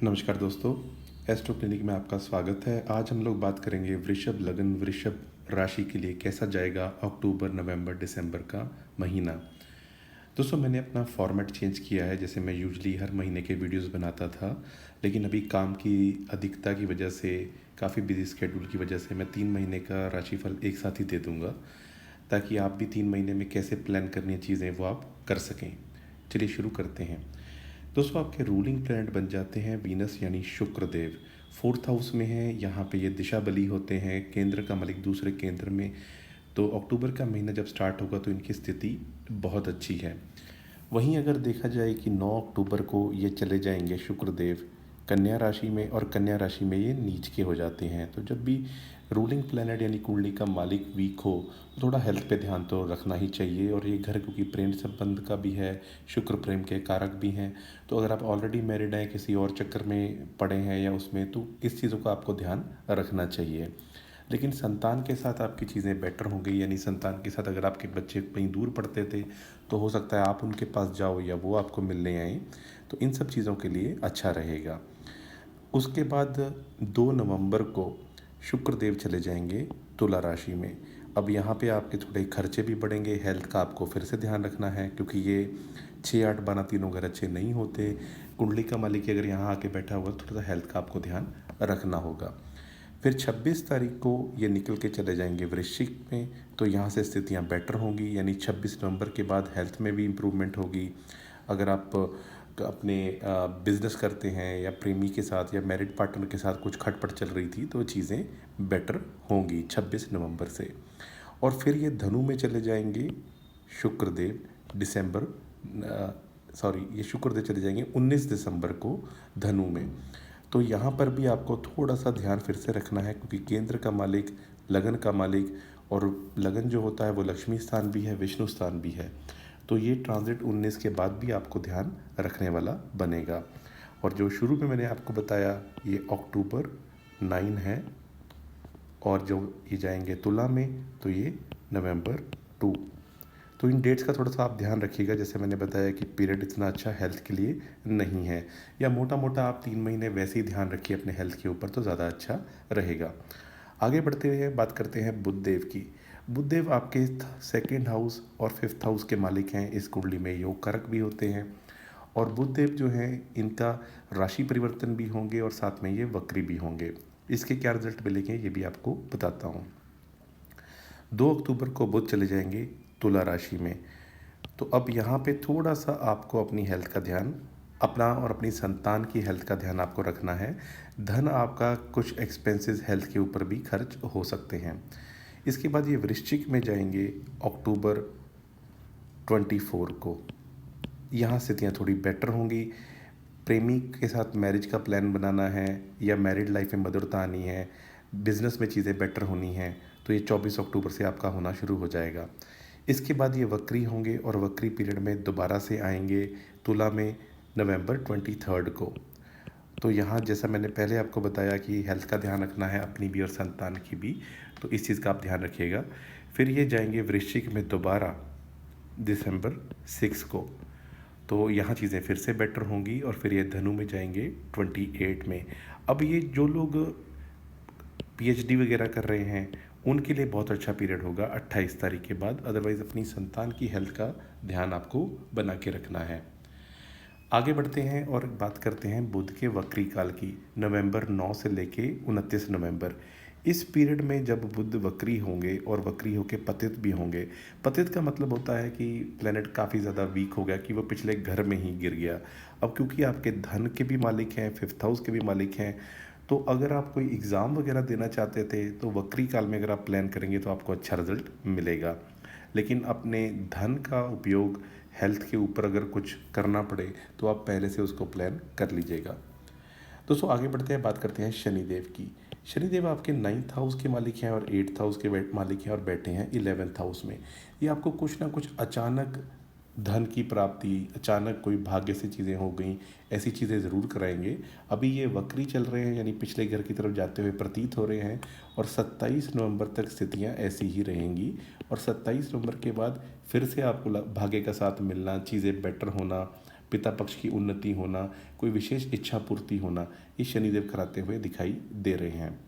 नमस्कार दोस्तों, astro clinic में आपका स्वागत है। आज हम लोग बात करेंगे वृषभ लगन वृषभ राशि के लिए कैसा जाएगा अक्टूबर नवंबर दिसंबर का महीना। दोस्तों, मैंने अपना फॉर्मेट चेंज किया है। जैसे मैं यूजुअली हर महीने के वीडियोस बनाता था, लेकिन अभी काम की अधिकता की वजह से, काफ़ी बिजी स्केड्यूल की वजह से मैं 3 महीने का राशिफल एक साथ ही दे दूँगा, ताकि आप भी 3 महीने में कैसे प्लान करनी है चीज़ें वो आप कर सकें। चलिए शुरू करते हैं। दोस्तों, आपके रूलिंग प्लैनेट बन जाते हैं वीनस यानी शुक्र देव। फोर्थ हाउस में है, यहाँ पे ये दिशा बली होते हैं, केंद्र का मालिक दूसरे केंद्र में। तो अक्टूबर का महीना जब स्टार्ट होगा तो इनकी स्थिति बहुत अच्छी है। वहीं अगर देखा जाए कि 9 अक्टूबर को ये चले जाएंगे शुक्रदेव कन्या राशि में, और कन्या राशि में ये नीच के हो जाते हैं। तो जब भी रूलिंग प्लैनेट यानी कुंडली का मालिक वीक हो तो थोड़ा हेल्थ पे ध्यान तो रखना ही चाहिए। और ये घर, क्योंकि प्रेम संबंध का भी है, शुक्र प्रेम के कारक भी हैं। तो अगर आप ऑलरेडी मैरिड हैं, किसी और चक्कर में पड़े हैं या उसमें, तो इस चीज़ों का आपको ध्यान रखना चाहिए। लेकिन संतान के साथ आपकी चीज़ें बेटर हो गई, यानी संतान के साथ अगर आपके बच्चे कहीं दूर पढ़ते थे तो हो सकता है आप उनके पास जाओ या वो आपको मिलने आए। तो इन सब चीज़ों के लिए अच्छा रहेगा। उसके बाद 2 नवंबर को शुक्रदेव चले जाएंगे तुला राशि में। अब यहाँ पे आपके थोड़े खर्चे भी बढ़ेंगे, हेल्थ का आपको फिर से ध्यान रखना है, क्योंकि ये 6 8 12 तीनों घर अच्छे नहीं होते। कुंडली का मालिक अगर यहाँ आके बैठा हुआ तो थोड़ा सा हेल्थ का आपको ध्यान रखना होगा। फिर 26 तारीख को ये निकल के चले जाएंगे वृश्चिक में। तो यहाँ से स्थितियाँ बेटर होंगी, यानी 26 नवंबर के बाद हेल्थ में भी इम्प्रूवमेंट होगी। अगर आप अपने बिजनेस करते हैं या प्रेमी के साथ या मैरिड पार्टनर के साथ कुछ खटपट चल रही थी तो चीज़ें बेटर होंगी 26 नवंबर से। और फिर ये धनु में चले जाएंगे शुक्रदेव दिसंबर सॉरी ये शुक्रदेव चले जाएंगे 19 दिसंबर को धनु में। तो यहाँ पर भी आपको थोड़ा सा ध्यान फिर से रखना है, क्योंकि केंद्र का मालिक, लगन का मालिक, और लगन जो होता है वो लक्ष्मी स्थान भी है, विष्णु स्थान भी है। तो ये ट्रांजिट 19 के बाद भी आपको ध्यान रखने वाला बनेगा। और जो शुरू में मैंने आपको बताया ये अक्टूबर 9 है, और जो ये जाएंगे तुला में तो ये नवंबर 2। तो इन डेट्स का थोड़ा सा आप ध्यान रखिएगा। जैसे मैंने बताया कि पीरियड इतना अच्छा हेल्थ के लिए नहीं है, या मोटा मोटा आप 3 महीने वैसे ही ध्यान रखिए अपने हेल्थ के ऊपर तो ज़्यादा अच्छा रहेगा। आगे बढ़ते हुए बात करते हैं बुध देव की। बुध देव आपके सेकेंड हाउस और फिफ्थ हाउस के मालिक हैं। इस कुंडली में योग कारक भी होते हैं। और बुध देव जो हैं इनका राशि परिवर्तन भी होंगे और साथ में ये वक्री भी होंगे। इसके क्या रिजल्ट मिलेंगे ये भी आपको बताता हूँ। 2 अक्टूबर को बुध चले जाएंगे तुला राशि में। तो अब यहाँ पे थोड़ा सा आपको अपनी हेल्थ का ध्यान, अपना और अपनी संतान की हेल्थ का ध्यान आपको रखना है। धन आपका कुछ एक्सपेंसेस हेल्थ के ऊपर भी खर्च हो सकते हैं। इसके बाद ये वृश्चिक में जाएंगे अक्टूबर 24 को। यहाँ स्थितियाँ थोड़ी बेटर होंगी। प्रेमी के साथ मैरिज का प्लान बनाना है या मैरिड लाइफ में मधुरता आनी है, बिजनेस में चीज़ें बेटर होनी हैं, तो ये 24 अक्टूबर से आपका होना शुरू हो जाएगा। इसके बाद ये वक्री होंगे और वक्री पीरियड में दोबारा से आएंगे तुला में नवंबर 23 को। तो यहाँ जैसा मैंने पहले आपको बताया कि हेल्थ का ध्यान रखना है अपनी भी और संतान की भी, तो इस चीज़ का आप ध्यान रखिएगा। फिर ये जाएंगे वृश्चिक में दोबारा दिसंबर 6 को। तो यहाँ चीज़ें फिर से बेटर होंगी और फिर ये धनु में जाएंगे 28 में। अब ये जो लोग पीएचडी वगैरह कर रहे हैं उनके लिए बहुत अच्छा पीरियड होगा 28 तारीख के बाद। अदरवाइज़ अपनी संतान की हेल्थ का ध्यान आपको बना के रखना है। आगे बढ़ते हैं और बात करते हैं बुध के वक्री काल की, नवंबर 9 से लेके 29 नवंबर। इस पीरियड में जब बुध वक्री होंगे और वक्री होके पतित भी होंगे, पतित का मतलब होता है कि प्लेनेट काफ़ी ज़्यादा वीक हो गया, कि वो पिछले घर में ही गिर गया। अब क्योंकि आपके धन के भी मालिक हैं, फिफ्थ हाउस के भी मालिक हैं, तो अगर आप कोई एग्ज़ाम वगैरह देना चाहते थे तो वक्री काल में अगर आप प्लान करेंगे तो आपको अच्छा रिजल्ट मिलेगा। लेकिन अपने धन का उपयोग हेल्थ के ऊपर अगर कुछ करना पड़े तो आप पहले से उसको प्लान कर लीजिएगा। दोस्तों, आगे बढ़ते हैं, बात करते हैं शनिदेव की। शनिदेव आपके 9th हाउस के मालिक हैं और 8th हाउस के मालिक हैं और बैठे हैं 11th हाउस में। ये आपको कुछ ना कुछ अचानक धन की प्राप्ति, अचानक कोई भाग्य से चीज़ें हो गई, ऐसी चीज़ें ज़रूर कराएंगे। अभी ये वक्री चल रहे हैं, यानी पिछले घर की तरफ जाते हुए प्रतीत हो रहे हैं, और 27 नवंबर तक स्थितियां ऐसी ही रहेंगी। और 27 नवंबर के बाद फिर से आपको भाग्य का साथ मिलना, चीज़ें बेटर होना, पिता पक्ष की उन्नति होना, कोई विशेष इच्छा पूर्ति होना, ये शनिदेव कराते हुए दिखाई दे रहे हैं।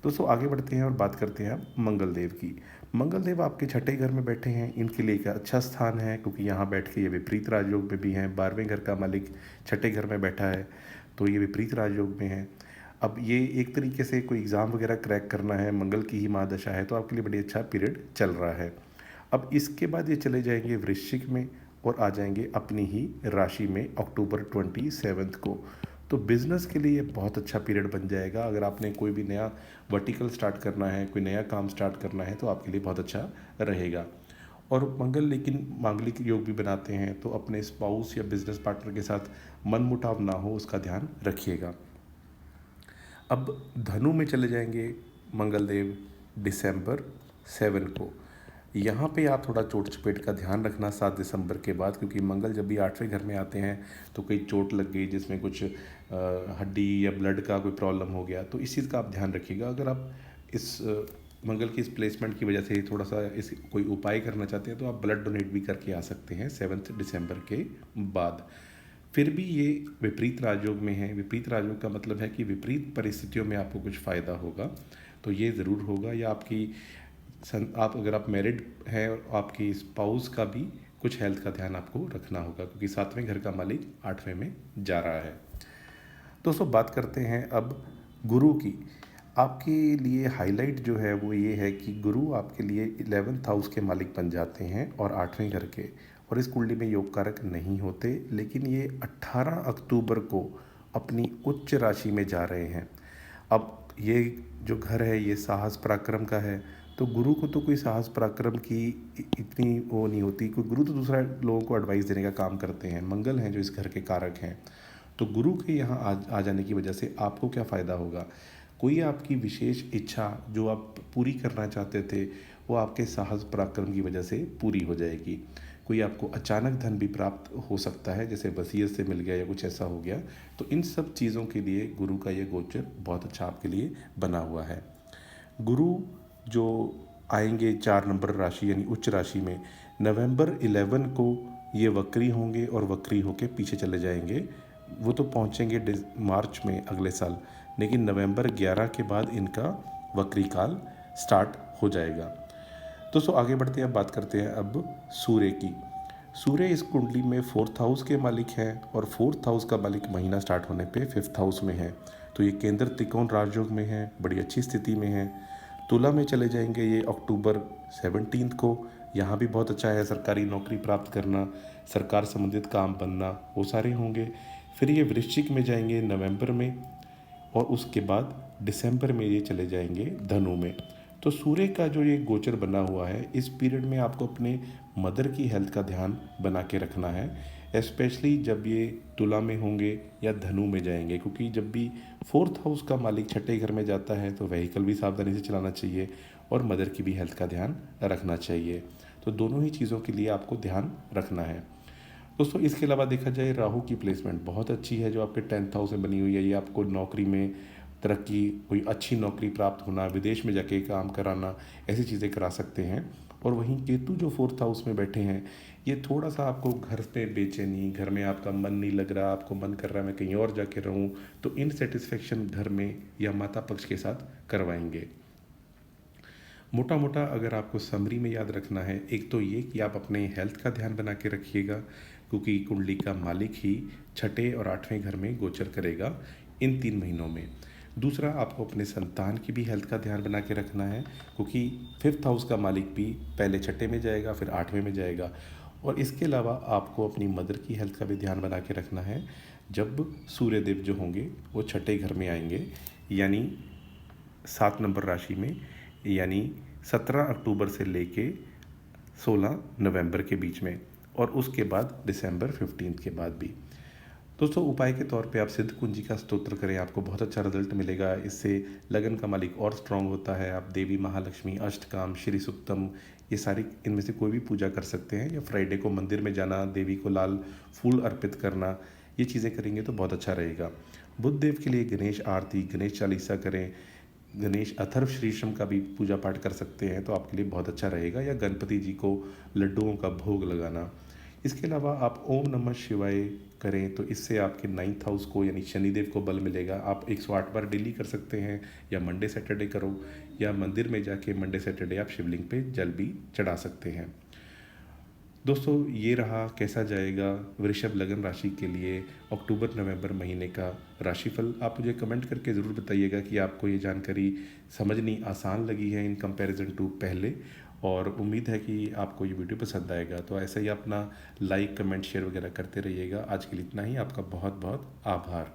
दोस्तों आगे बढ़ते हैं और बात करते हैं अब मंगल देव की। मंगल देव आपके छठे घर में बैठे हैं, इनके लिए एक अच्छा स्थान है क्योंकि यहाँ बैठ के ये विपरीत राजयोग में भी हैं। 12वें घर का मालिक छठे घर में बैठा है तो ये विपरीत राजयोग में है। अब ये एक तरीके से कोई एग्ज़ाम वगैरह क्रैक करना है, मंगल की ही महादशा है, तो आपके लिए बड़ी अच्छा पीरियड चल रहा है। अब इसके बाद ये चले जाएंगे वृश्चिक में और आ जाएंगे अपनी ही राशि में अक्टूबर 27 को। तो बिज़नेस के लिए ये बहुत अच्छा पीरियड बन जाएगा। अगर आपने कोई भी नया वर्टिकल स्टार्ट करना है, कोई नया काम स्टार्ट करना है, तो आपके लिए बहुत अच्छा रहेगा। और मंगल लेकिन मांगलिक योग भी बनाते हैं, तो अपने स्पाउस या बिजनेस पार्टनर के साथ मनमुटाव ना हो उसका ध्यान रखिएगा। अब धनु में चले जाएंगे मंगल देव दिसंबर 7 को। यहाँ पे आप थोड़ा चोट चपेट का ध्यान रखना 7 दिसंबर के बाद, क्योंकि मंगल जब भी 8वें घर में आते हैं तो कोई चोट लग गई जिसमें कुछ हड्डी या ब्लड का कोई प्रॉब्लम हो गया, तो इस चीज़ का आप ध्यान रखिएगा। अगर आप इस मंगल की इस प्लेसमेंट की वजह से थोड़ा सा इस कोई उपाय करना चाहते हैं तो आप ब्लड डोनेट भी करके आ सकते हैं 7 दिसंबर के बाद। फिर भी ये विपरीत राजयोग में है। विपरीत राजयोग का मतलब है कि विपरीत परिस्थितियों में आपको कुछ फ़ायदा होगा, तो ये ज़रूर होगा। या आप अगर आप मैरिड हैं और आपकी स्पाउस का भी कुछ हेल्थ का ध्यान आपको रखना होगा, क्योंकि 7वें घर का मालिक 8वें में जा रहा है। दोस्तों बात करते हैं अब गुरु की। आपके लिए हाईलाइट जो है वो ये है कि गुरु आपके लिए 11th हाउस के मालिक बन जाते हैं और 8वें घर के, और इस कुंडली में योग कारक नहीं होते, लेकिन ये 18 अक्टूबर को अपनी उच्च राशि में जा रहे हैं। अब ये जो घर है ये साहस पराक्रम का है, तो गुरु को तो कोई साहस पराक्रम की इतनी वो नहीं होती, क्योंकि गुरु तो दूसरा लोगों को एडवाइस देने का काम करते हैं। मंगल हैं जो इस घर के कारक हैं। तो गुरु के यहाँ आ जाने की वजह से आपको क्या फ़ायदा होगा? कोई आपकी विशेष इच्छा जो आप पूरी करना चाहते थे वो आपके साहस पराक्रम की वजह से पूरी हो जाएगी। कोई आपको अचानक धन भी प्राप्त हो सकता है, जैसे वसीयत से मिल गया या कुछ ऐसा हो गया। तो इन सब चीज़ों के लिए गुरु का ये गोचर बहुत अच्छा आपके लिए बना हुआ है। गुरु जो आएंगे 4 नंबर राशि यानी उच्च राशि में, नवंबर 11 को ये वक्री होंगे और वक्री होके पीछे चले जाएंगे। वो तो पहुंचेंगे मार्च में अगले साल, लेकिन नवंबर 11 के बाद इनका वक्री काल स्टार्ट हो जाएगा। दोस्तों आगे बढ़ते हैं, अब बात करते हैं अब सूर्य की। सूर्य इस कुंडली में 4th हाउस के मालिक हैं और 4th हाउस का मालिक महीना स्टार्ट होने पे 5th हाउस में है। तो ये केंद्र त्रिकोण राजयोग में है, बड़ी अच्छी स्थिति में है। तुला में चले जाएंगे ये अक्टूबर 17 को। यहाँ भी बहुत अच्छा है, सरकारी नौकरी प्राप्त करना, सरकार संबंधित काम बनना, वो सारे होंगे। फिर ये वृश्चिक में जाएंगे नवंबर में, और उसके बाद दिसंबर में ये चले जाएंगे धनु में। तो सूर्य का जो ये गोचर बना हुआ है, इस पीरियड में आपको अपने मदर की हेल्थ का ध्यान बना के रखना है, स्पेशली जब ये तुला में होंगे या धनु में जाएंगे, क्योंकि जब भी 4th हाउस का मालिक छठे घर में जाता है तो व्हीकल भी सावधानी से चलाना चाहिए और मदर की भी हेल्थ का ध्यान रखना चाहिए। तो दोनों ही चीज़ों के लिए आपको ध्यान रखना है। दोस्तों इसके अलावा देखा जाए राहु की प्लेसमेंट बहुत अच्छी है जो आपके 10th हाउस में बनी हुई है। ये आपको नौकरी में तरक्की, कोई अच्छी नौकरी प्राप्त होना, विदेश में जाके काम कराना, ऐसी चीज़ें करा सकते हैं। और वहीं केतु जो 4th हाउस में बैठे हैं, ये थोड़ा सा आपको घर पे बेचैनी, घर में आपका मन नहीं लग रहा, आपको मन कर रहा है मैं कहीं और जाके रहूं, तो इनसेटिस्फेक्शन घर में या माता पक्ष के साथ करवाएंगे। मोटा मोटा अगर आपको समरी में याद रखना है, एक तो ये कि आप अपने हेल्थ का ध्यान बना के रखिएगा, क्योंकि कुंडली का मालिक ही छठे और 8वें घर में गोचर करेगा इन 3 महीनों में। दूसरा, आपको अपने संतान की भी हेल्थ का ध्यान बना के रखना है, क्योंकि 5th हाउस का मालिक भी पहले छठे में जाएगा फिर 8वें में जाएगा। और इसके अलावा आपको अपनी मदर की हेल्थ का भी ध्यान बना के रखना है। जब सूर्यदेव जो होंगे वो छठे घर में आएंगे, यानी 7 नंबर राशि में, यानी 17 अक्टूबर से लेके 16 नवंबर के बीच में, और उसके बाद दिसंबर 15 के बाद भी। दोस्तों उपाय के तौर पे आप सिद्ध कुंजी का स्तोत्र करें, आपको बहुत अच्छा रिजल्ट मिलेगा। इससे लगन का मालिक और स्ट्रांग होता है। आप देवी महालक्ष्मी, अष्टकाम, श्री सुक्तम, ये सारी इनमें से कोई भी पूजा कर सकते हैं, या फ्राइडे को मंदिर में जाना, देवी को लाल फूल अर्पित करना, ये चीज़ें करेंगे तो बहुत अच्छा रहेगा। बुध देव के लिए गणेश आरती, गणेश चालीसा करें, गणेश अथर्व श्रीशम का भी पूजा पाठ कर सकते हैं, तो आपके लिए बहुत अच्छा रहेगा। या गणपति जी को लड्डुओं का भोग लगाना, इसके अलावा आप ओम नमः शिवाय करें तो इससे आपके नाइन्थ हाउस को यानी शनिदेव को बल मिलेगा। आप 108 बार डेली कर सकते हैं या मंडे सैटरडे करो, या मंदिर में जाके मंडे सैटरडे आप शिवलिंग पे जल भी चढ़ा सकते हैं। दोस्तों, ये रहा कैसा जाएगा वृषभ लगन राशि के लिए अक्टूबर नवंबर महीने का राशिफल। आप मुझे कमेंट करके ज़रूर बताइएगा कि आपको ये जानकारी समझनी आसान लगी है इन कंपैरिजन टू पहले, और उम्मीद है कि आपको ये वीडियो पसंद आएगा। तो ऐसे ही अपना लाइक कमेंट शेयर वगैरह करते रहिएगा। आज के लिए इतना ही। आपका बहुत बहुत आभार।